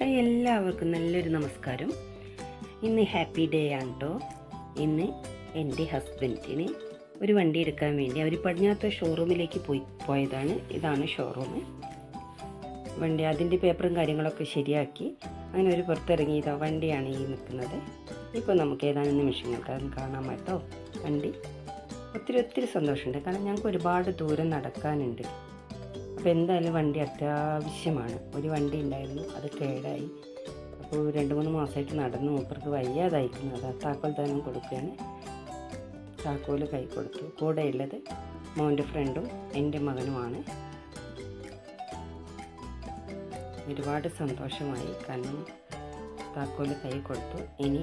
Hi, എല്ലാവർക്കും നല്ലൊരു നമസ്കാരം. ഇന്ന് ഹാപ്പി ഡേ ആണ് കേട്ടോ. ഇന്ന് എൻ്റെ ഹസ്ബൻഡിന് ഒരു വണ്ടി എടുക്കാൻ വേണ്ടി അവർ പടിഞ്ഞാത്ത ഷോറൂമിലേക്ക് പോയതാണ്. ഇതാണ് ഷോറൂം. വണ്ടി അതിൻ്റെ പേപ്പറും കാര്യങ്ങളൊക്കെ ശരിയാക്കി അങ്ങനെ ഒരു പുറത്തിറങ്ങിയതോ വണ്ടിയാണ് ഈ നിൽക്കുന്നത്. ഇപ്പോൾ നമുക്ക് ഏതാനും നിമിഷങ്ങൾക്ക് അത് കാണാൻ കേട്ടോ. വണ്ടി ഒത്തിരി സന്തോഷമുണ്ട്, കാരണം ഞങ്ങൾക്ക് ഒരുപാട് ദൂരം നടക്കാനുണ്ട്. അപ്പോൾ എന്തായാലും വണ്ടി അത്യാവശ്യമാണ്. ഒരു വണ്ടി ഉണ്ടായിരുന്നു, അത് കേടായി. അപ്പോൾ 2-3 മാസമായിട്ട് നടന്നു, മൂപ്പർക്ക് വയ്യാതായിരിക്കുന്നു. അത് താക്കോൽ ദാനം കൊടുക്കുകയാണ്. താക്കോൽ കൈ കൊടുത്തു. കൂടെയുള്ളത് മോൻ്റെ ഫ്രണ്ടും എൻ്റെ മകനുമാണ്. ഒരുപാട് സന്തോഷമായി, കാരണം താക്കോൽ കൈ കൊടുത്തു. ഇനി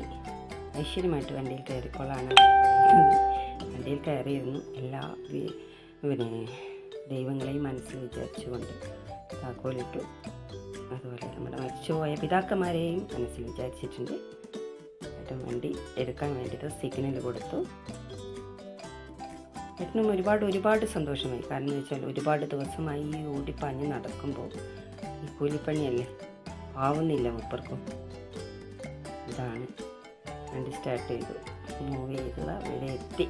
ഐശ്വര്യമായിട്ട് വണ്ടിയിൽ കയറിക്കോളാണ്. വണ്ടിയിൽ കയറിയിരുന്നു. എല്ലാ ദൈവങ്ങളെയും മനസ്സിൽ വിചാരിച്ചുകൊണ്ട് താക്കോലിട്ടു. അതുപോലെ നമ്മുടെ മരിച്ചുപോയ പിതാക്കന്മാരെയും മനസ്സിൽ വിചാരിച്ചിട്ടുണ്ട്. ഏട്ടൻ വണ്ടി എടുക്കാൻ വേണ്ടിയിട്ട് സിഗ്നൽ കൊടുത്തു. ഏട്ടനും ഒരുപാട് സന്തോഷമായി. കാരണം എന്ന് വെച്ചാൽ ഒരുപാട് ദിവസമായി ഓടിപ്പാഞ്ഞ് നടക്കുമ്പോൾ ഈ കൂലിപ്പണിയല്ലേ, ആവുന്നില്ല മൂപ്പർക്കും. ഇതാണ് വണ്ടി സ്റ്റാർട്ട് ചെയ്തു, മൂവ് ചെയ്തത് അവിടെ എത്തി.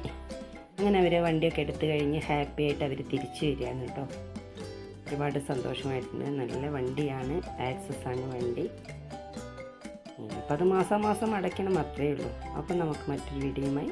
അങ്ങനെ അവർ വണ്ടിയൊക്കെ എടുത്തു കഴിഞ്ഞ് ഹാപ്പി ആയിട്ട് അവർ തിരിച്ചു വരികയാണ് കേട്ടോ. ഒരുപാട് സന്തോഷമായിട്ടുണ്ട്. നല്ല വണ്ടിയാണ്, ആക്സസ് ആണ് വണ്ടി. അപ്പോൾ അത് മാസം അടയ്ക്കണം, അത്രയേ ഉള്ളൂ. അപ്പം നമുക്ക് മറ്റൊരു വീഡിയോയുമായി